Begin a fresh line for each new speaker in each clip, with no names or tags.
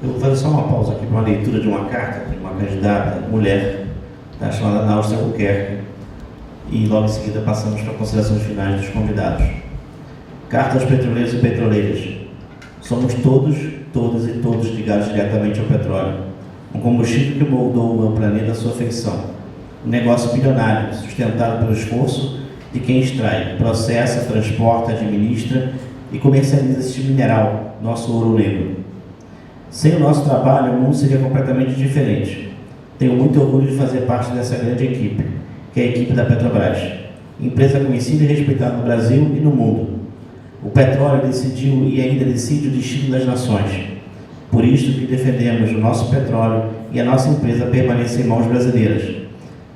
Eu vou fazer só uma pausa aqui para uma leitura de uma carta de uma candidata, mulher, tá, chamada Náustia Albuquerque, e logo em seguida passamos para considerações finais dos convidados. Carta aos petroleiros e petroleiras. Somos todos, todas e todos ligados diretamente ao petróleo, um combustível que moldou o meu planeta à sua feição. Um negócio bilionário, sustentado pelo esforço de quem extrai, processa, transporta, administra e comercializa este mineral, nosso ouro negro. Sem o nosso trabalho, o mundo seria completamente diferente. Tenho muito orgulho de fazer parte dessa grande equipe, que é a equipe da Petrobras, empresa conhecida e respeitada no Brasil e no mundo. O petróleo decidiu e ainda decide o destino das nações. Por isso que defendemos o nosso petróleo e a nossa empresa permanecer em mãos brasileiras,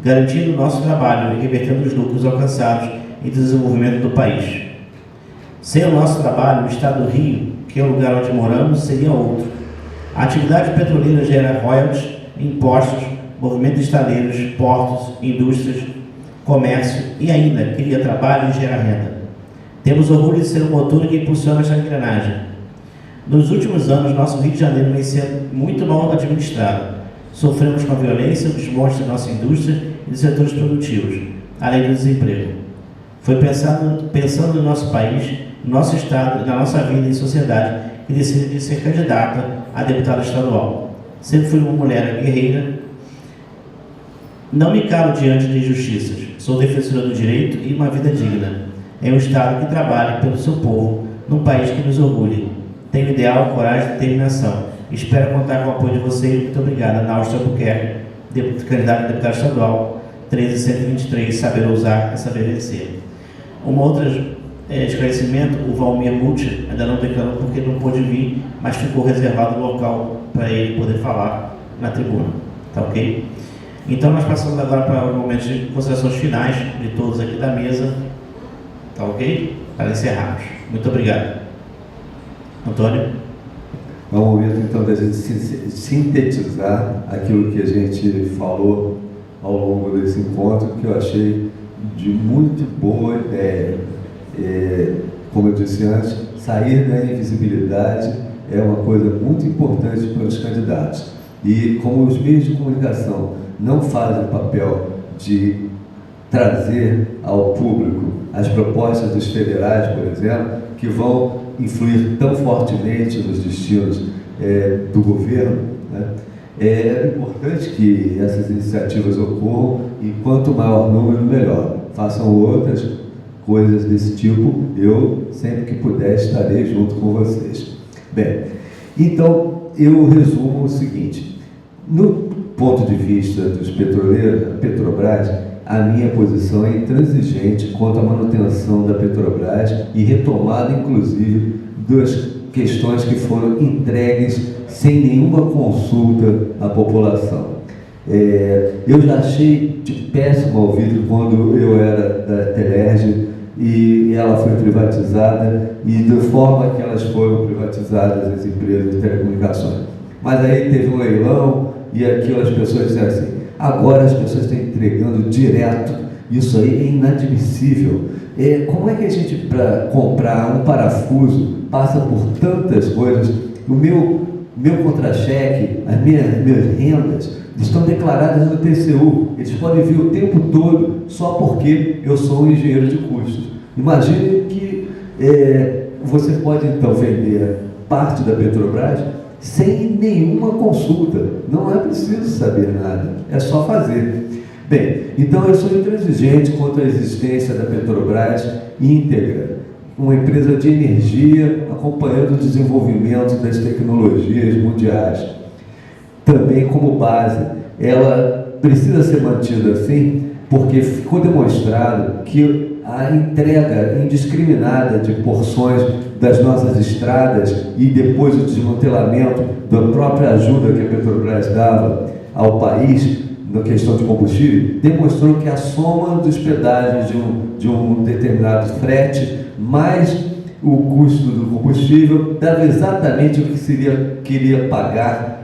garantindo o nosso trabalho e revertendo os lucros alcançados e desenvolvimento do país. Sem o nosso trabalho, o estado do Rio, que é o lugar onde moramos, seria outro. A atividade petroleira gera royalties, impostos, movimentos estaleiros, portos, indústrias, comércio e ainda cria trabalho e gera renda. Temos orgulho de ser o motor que impulsiona esta engrenagem. Nos últimos anos, nosso Rio de Janeiro vem sendo muito mal administrado. Sofremos com a violência, o desmonte da nossa indústria e dos setores produtivos, além do desemprego. Foi pensando no nosso país, no nosso estado e na nossa vida e sociedade que decidi ser candidata a deputada estadual. Sempre fui uma mulher guerreira. Não me calo diante de injustiças. Sou defensora do direito e uma vida digna. É um Estado que trabalhe pelo seu povo, num país que nos orgulhe. Tenho ideal, coragem e determinação. Espero contar com o apoio de vocês. Muito obrigada. Náustia Albuquerque, candidata a deputada estadual, 13123, saber usar e saber vencer. Uma outra esclarecimento, o Valmir Multi ainda não declarou porque não pôde vir, mas ficou reservado o local para ele poder falar na tribuna. Tá ok? Então nós passamos agora para o momento de considerações finais de todos aqui da mesa. Tá ok? Para encerrarmos. Muito obrigado. Antônio?
É o momento então da gente sintetizar aquilo que a gente falou ao longo desse encontro, que eu achei de muito boa ideia. Como eu disse antes, sair da invisibilidade é uma coisa muito importante para os candidatos. E como os meios de comunicação não fazem o papel de trazer ao público as propostas dos federais, por exemplo, que vão influir tão fortemente nos destinos do governo, né? É importante que essas iniciativas ocorram e quanto maior número, melhor. Façam outras coisas desse tipo, eu, sempre que puder, estarei junto com vocês. Bem, então, eu resumo o seguinte. No ponto de vista dos petroleiros, a Petrobras, a minha posição é intransigente quanto à manutenção da Petrobras e retomada, inclusive, das questões que foram entregues sem nenhuma consulta à população. Eu já achei de péssimo ouvido quando eu era da Telerge e ela foi privatizada e da forma que elas foram privatizadas, as empresas de telecomunicações. Mas aí teve um leilão e aquelas pessoas disseram assim, agora as pessoas estão entregando direto, isso aí é inadmissível. Como é que a gente, para comprar um parafuso, passa por tantas coisas? O meu contra-cheque, as minhas rendas estão declaradas no TCU, eles podem vir o tempo todo só porque eu sou um engenheiro de custos. Imagine que você pode então vender parte da Petrobras sem nenhuma consulta, não é preciso saber nada, é só fazer. Bem, então eu sou intransigente quanto à existência da Petrobras íntegra, uma empresa de energia acompanhando o desenvolvimento das tecnologias mundiais. Também como base, ela precisa ser mantida assim, porque ficou demonstrado que a entrega indiscriminada de porções das nossas estradas e depois o desmantelamento da própria ajuda que a Petrobras dava ao país na questão de combustível, demonstrou que a soma dos pedágios de um determinado frete mais o custo do combustível dava exatamente o que queria pagar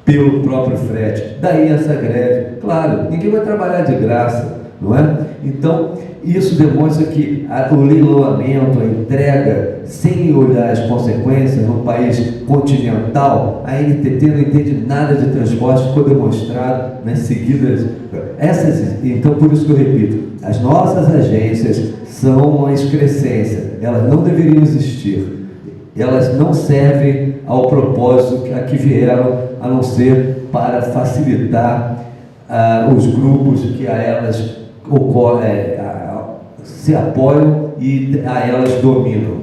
pelo próprio frete. Daí essa greve. Claro, ninguém vai trabalhar de graça. não é? Então, isso demonstra que o leiloamento, a entrega, sem olhar as consequências, num país continental, a NTT não entende nada de transporte, ficou demonstrado nas seguidas. Então, por isso que eu repito, as nossas agências são uma excrescência, elas não deveriam existir, elas não servem ao propósito a que vieram, a não ser para facilitar os grupos que a elas se apoiam e a elas dominam.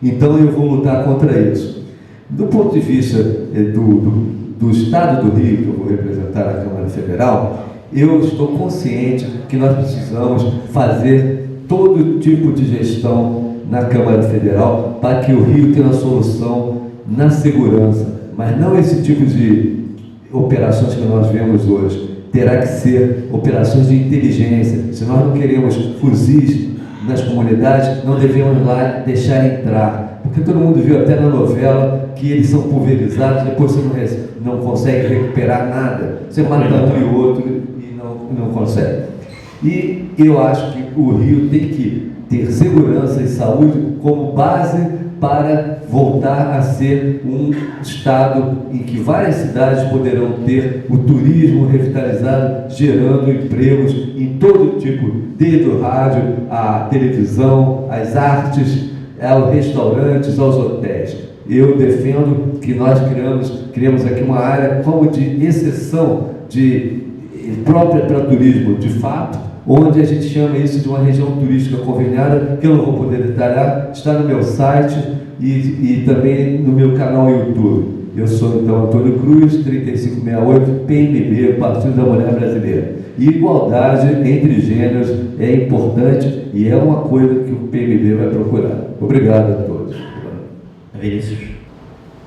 Então eu vou lutar contra isso. Do ponto de vista do Estado do Rio, que eu vou representar na Câmara Federal, eu estou consciente que nós precisamos fazer todo tipo de gestão na Câmara Federal para que o Rio tenha uma solução na segurança, mas não esse tipo de operações que nós vemos hoje. Terá que ser operações de inteligência. Se nós não queremos fuzis nas comunidades, não devemos lá deixar entrar. Porque todo mundo viu até na novela que eles são pulverizados, depois você não consegue recuperar nada. Você mata um e outro e não consegue. E eu acho que o Rio tem que ter segurança e saúde como base para voltar a ser um estado em que várias cidades poderão ter o turismo revitalizado, gerando empregos em todo tipo, desde o rádio, a televisão, as artes, aos restaurantes, aos hotéis. Eu defendo que nós criamos aqui uma área como de exceção, própria para turismo, de fato, onde a gente chama isso de uma região turística conveniada, que eu não vou poder detalhar, está no meu site e também no meu canal YouTube. Eu sou, então, Antônio Cruz, 3568, PMB, Partido da Mulher Brasileira. E igualdade entre gêneros é importante e é uma coisa que o PMB vai procurar. Obrigado a todos.
Vinícius.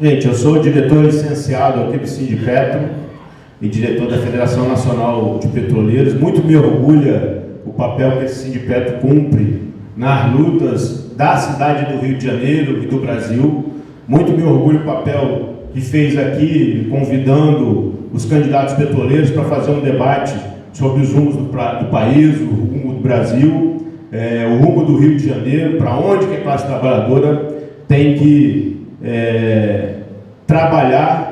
Gente, eu sou diretor licenciado aqui do Sindipetro e diretor da Federação Nacional de Petroleiros. Muito me orgulha o papel que esse Sindipetro cumpre nas lutas da cidade do Rio de Janeiro e do Brasil. Muito me orgulha o papel que fez aqui, convidando os candidatos petroleiros para fazer um debate sobre os rumos do país, o rumo do Brasil, o rumo do Rio de Janeiro, para onde que a classe trabalhadora tem que trabalhar,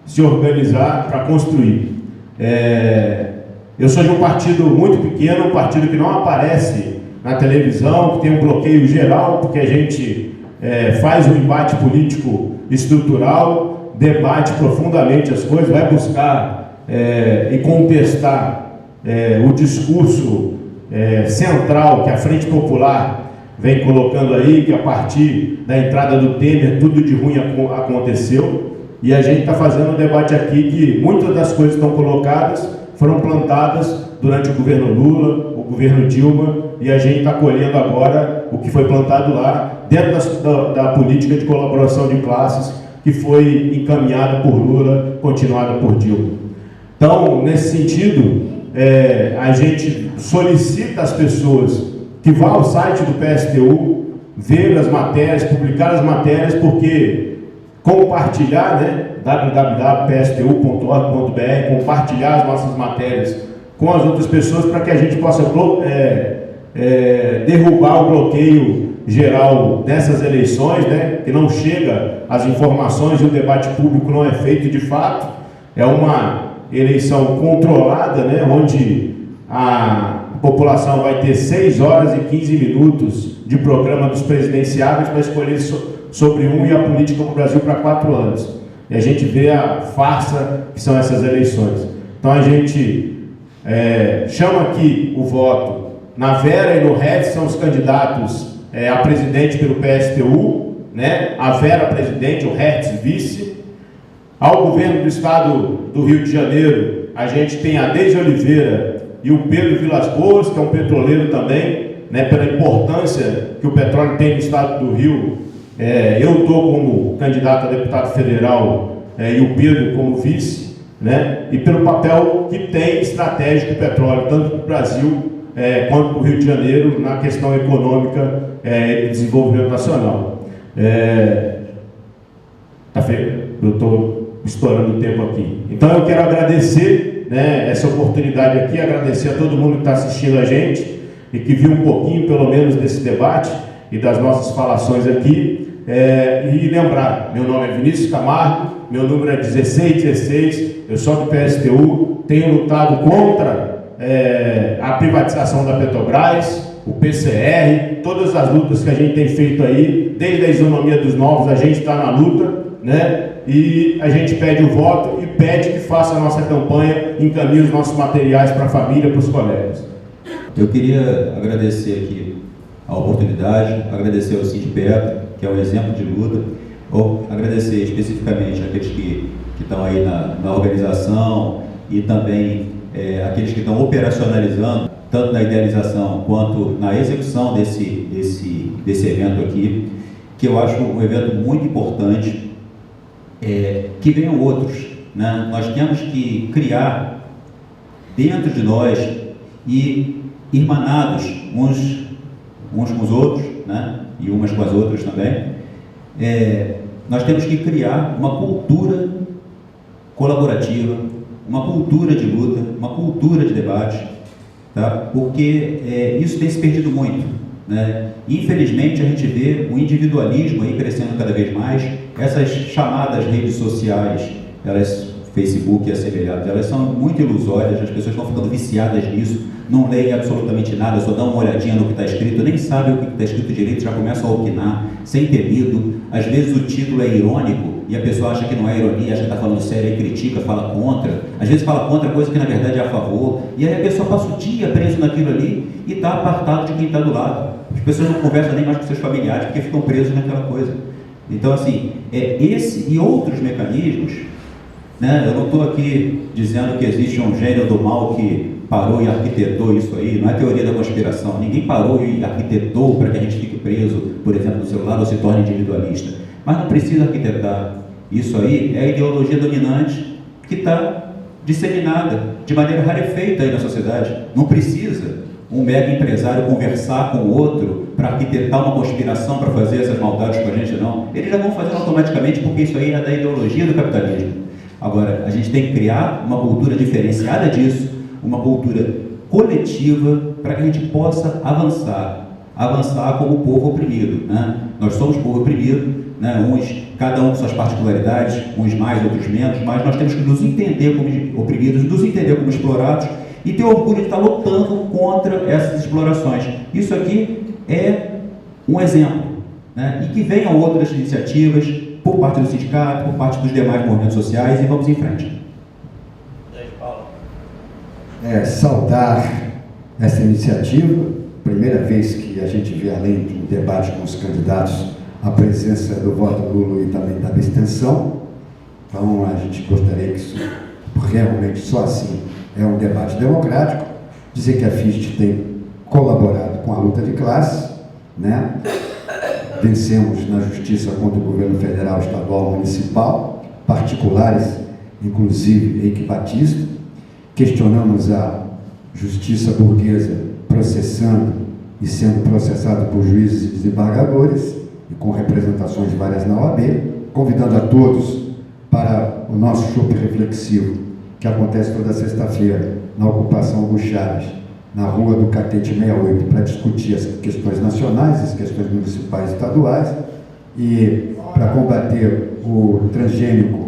se organizar para construir. Eu sou de um partido muito pequeno, um partido que não aparece na televisão, que tem um bloqueio geral, porque a gente faz um embate político estrutural, debate profundamente as coisas, vai buscar e contestar o discurso central que a Frente Popular vem colocando aí, que a partir da entrada do Temer tudo de ruim aconteceu, e a gente está fazendo um debate aqui que muitas das coisas que estão colocadas foram plantadas durante o governo Lula, o governo Dilma, e a gente está colhendo agora o que foi plantado lá, dentro da política de colaboração de classes que foi encaminhada por Lula, continuada por Dilma. Então, nesse sentido, a gente solicita às pessoas que vá ao site do PSTU, ver as matérias, publicar as matérias, porque compartilhar, www.pstu.org.br, compartilhar as nossas matérias com as outras pessoas para que a gente possa derrubar o bloqueio geral dessas eleições, que não chega as informações e o debate público não é feito de fato. É uma eleição controlada, onde a população vai ter 6 horas e 15 minutos de programa dos presidenciáveis para escolher sobre um e a política no Brasil para 4 anos. E a gente vê a farsa que são essas eleições. Então a gente chama aqui o voto. Na Vera e no Hertz são os candidatos a presidente pelo PSTU, a Vera presidente, o Hertz vice. Ao governo do estado do Rio de Janeiro, a gente tem a Deise Oliveira e o Pedro Vilas Boas, que é um petroleiro também, pela importância que o petróleo tem no estado do Rio. Eu estou como candidato a deputado federal e o Pedro como vice, e pelo papel que tem estratégico o petróleo, tanto para o Brasil quanto para o Rio de Janeiro, na questão econômica e desenvolvimento nacional. Eu estou estourando o tempo aqui. Então eu quero agradecer, né, essa oportunidade aqui, agradecer a todo mundo que está assistindo a gente e que viu um pouquinho, pelo menos, desse debate e das nossas falações aqui. E lembrar, meu nome é Vinícius Camargo, meu número é 1616, eu sou do PSTU, tenho lutado contra a privatização da Petrobras, o PCR, todas as lutas que a gente tem feito aí, desde a isonomia dos novos, a gente está na luta, né? E a gente pede o voto e pede que faça a nossa campanha, encaminhe os nossos materiais para a família, para os colegas.
Eu queria agradecer aqui a oportunidade, agradecer ao Cid Petro, que é um exemplo de luta, ou agradecer especificamente aqueles que estão aí na organização e também aqueles que estão operacionalizando, tanto na idealização quanto na execução desse evento aqui, que eu acho um evento muito importante, que venham outros, né? Nós temos que criar dentro de nós e irmanados uns com os outros, né? E umas com as outras também, nós temos que criar uma cultura colaborativa, uma cultura de luta, uma cultura de debate, tá? Porque isso tem se perdido muito, né? Infelizmente a gente vê o individualismo aí crescendo cada vez mais. Essas chamadas redes sociais, Facebook e assemelhadas, elas são muito ilusórias, as pessoas estão ficando viciadas nisso, não leem absolutamente nada, só dão uma olhadinha no que está escrito, nem sabem o que está escrito direito, já começam a opinar, sem ter lido. Às vezes o título é irônico e a pessoa acha que não é ironia, acha que está falando sério e critica, fala contra. Às vezes fala contra coisa que na verdade é a favor, e aí a pessoa passa o dia preso naquilo ali e está apartado de quem está do lado. As pessoas não conversam nem mais com seus familiares porque ficam presos naquela coisa. Então, assim, esse e outros mecanismos, né? Eu não estou aqui dizendo que existe um gênio do mal que parou e arquitetou isso aí, não é teoria da conspiração. Ninguém parou e arquitetou para que a gente fique preso, por exemplo, no celular ou se torne individualista. Mas não precisa arquitetar. Isso aí é a ideologia dominante que está disseminada de maneira rarefeita aí na sociedade. Não precisa um mega empresário conversar com o outro para arquitetar uma conspiração para fazer essas maldades com a gente, não. Eles já vão fazer automaticamente porque isso aí é da ideologia do capitalismo. Agora, a gente tem que criar uma cultura diferenciada disso, uma cultura coletiva, para que a gente possa avançar como povo oprimido, né? Nós somos povo oprimido, né? Cada um com suas particularidades, uns mais, outros menos, mas nós temos que nos entender como oprimidos, nos entender como explorados e ter orgulho de estar lutando contra essas explorações. Isso aqui é um exemplo, né? E que venham outras iniciativas por parte do sindicato, por parte dos demais movimentos sociais, e vamos em frente.
Saudar essa iniciativa, primeira vez que a gente vê, além de um debate com os candidatos, a presença do voto Lula e também da abstenção. Então a gente gostaria que isso, realmente só assim, é um debate democrático. Dizer que a FIST tem colaborado com a luta de classes, né? Vencemos na justiça contra o governo federal, estadual, municipal, particulares, inclusive Eike Batista. Questionamos a justiça burguesa processando e sendo processado por juízes e desembargadores, e com representações várias na OAB, convidando a todos para o nosso chopp reflexivo, que acontece toda sexta-feira, na ocupação Hugo Chaves, na rua do Catete 68, para discutir as questões nacionais, as questões municipais e estaduais, e para combater o transgênico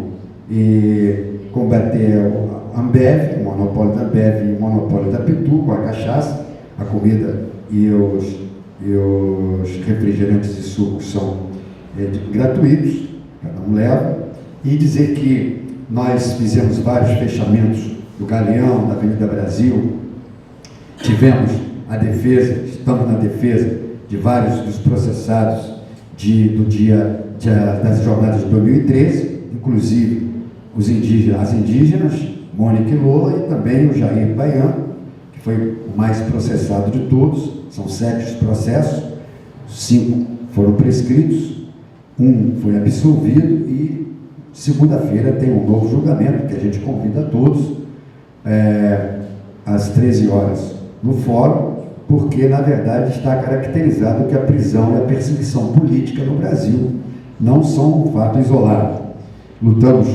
e combater o Ambev, o monopólio da Ambev e o monopólio da Pitu, com a cachaça, a comida e os refrigerantes e sucos são gratuitos, cada um leva, e dizer que nós fizemos vários fechamentos do Galeão, da Avenida Brasil, tivemos a defesa, estamos na defesa de vários dos processados das jornadas de 2013, inclusive as indígenas, Mônica e Lola, e também o Jair Baiano, que foi o mais processado de todos. São 7 os processos, 5 foram prescritos, 1 foi absolvido e segunda-feira tem um novo julgamento que a gente convida a todos às 13 horas no fórum, porque na verdade está caracterizado que a prisão e a perseguição política no Brasil não são um fato isolado. Lutamos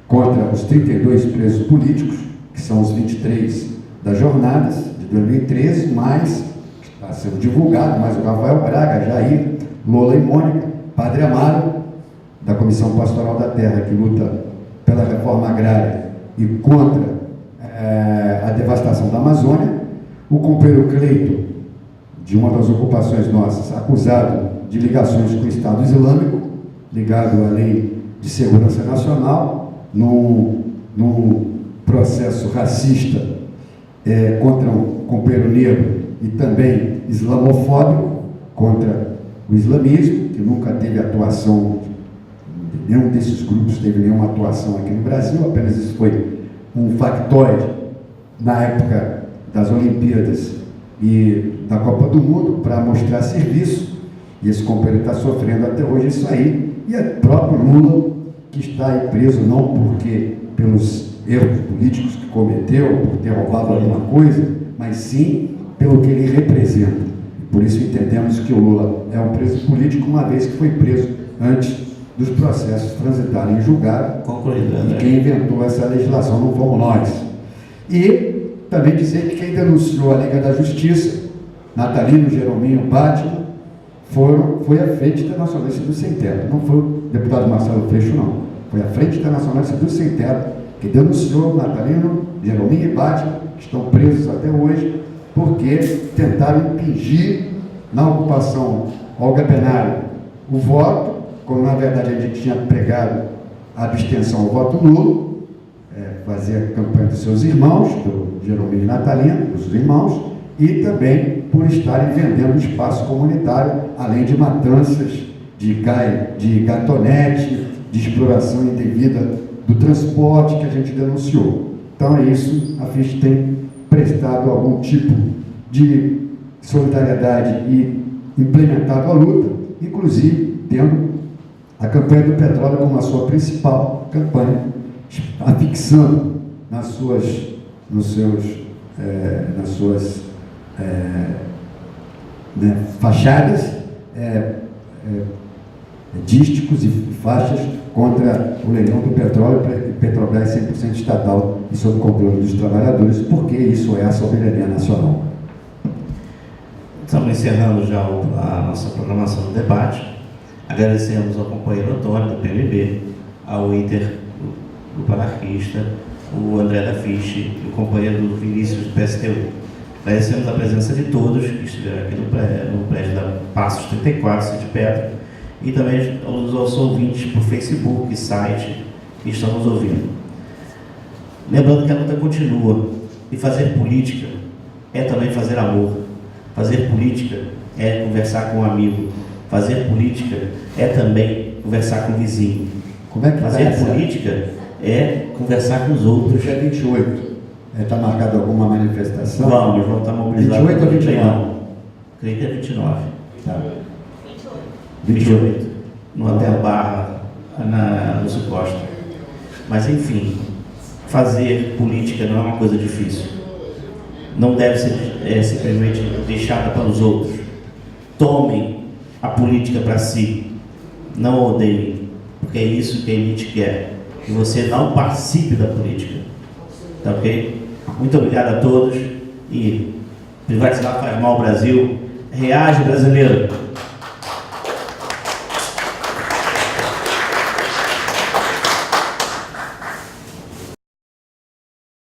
contra os 32 presos políticos, que são os 23 das jornadas de 2013, mais, está sendo divulgado, mais o Rafael Braga, Jair, Lola e Mônica, Padre Amaro, da Comissão Pastoral da Terra, que luta pela reforma agrária e contra a devastação da Amazônia, o companheiro Cleito, de uma das ocupações nossas, acusado de ligações com o Estado Islâmico, ligado à Lei de Segurança Nacional, num processo racista contra um companheiro negro e também islamofóbico contra o islamismo, que nunca teve atuação, nenhum desses grupos teve nenhuma atuação aqui no Brasil, apenas isso foi um factoide na época das Olimpíadas e da Copa do Mundo para mostrar serviço, e esse companheiro está sofrendo até hoje isso aí, e é o próprio Lula que está aí preso não porque pelos erros políticos que cometeu, por ter roubado alguma coisa, mas sim pelo que ele representa. E por isso entendemos que o Lula é um preso político, uma vez que foi preso antes dos processos transitarem em julgado.
Concluído,
E quem inventou essa legislação não fomos nós. E também dizer que quem denunciou a Liga da Justiça, Natalino, Jerominho, Batman, foi a Frente Internacionalista do Sem Teto. Não foi o deputado Marcelo Freixo, não. Foi a Frente Internacionalista do Sem Teto que denunciou Natalino, Jerominho e Batman, que estão presos até hoje, porque tentaram impingir na ocupação Olga Benário o voto, quando na verdade a gente tinha pregado a abstenção ao voto nulo, fazer a campanha dos seus irmãos, do Jerominho e Natalino, dos irmãos, e também por estarem vendendo espaço comunitário, além de matanças, de gatonete, de exploração indevida do transporte que a gente denunciou. Então é isso, a FIST tem prestado algum tipo de solidariedade e implementado a luta, inclusive tendo a campanha do petróleo como a sua principal campanha, afixando nas suas fachadas dísticos e faixas contra o leilão do petróleo e Petrobras 100% estatal e sob controle dos trabalhadores, porque isso é a soberania nacional.
Estamos encerrando já a nossa programação do debate. Agradecemos ao companheiro Antônio, do PMB, ao Inter, do Anarquista, o André da FIST e o companheiro Vinícius, do PSTU. Agradecemos a presença de todos que estiveram aqui no prédio da Passos 34, Sítio Pedra, e também aos nossos ouvintes por Facebook e site que estão nos ouvindo. Lembrando que a luta continua, e fazer política é também fazer amor. Fazer política é conversar com um amigo. Fazer política é também conversar com o vizinho.
Como é que
fazer política é conversar com os outros.
Dia 28. Está marcada alguma manifestação?
Vamos estar mobilizados.
28 ou 29?
Não. Creio que é 29.
Tá.
28. No Hotel Barra, no Sucosta. Mas, enfim, fazer política não é uma coisa difícil. Não deve ser simplesmente deixada para os outros. Tomem a política para si. Não odeiem, porque é isso que a elite quer. Que você não participe da política. Tá ok? Muito obrigado a todos. E privatizar faz mal ao Brasil. Reage, brasileiro!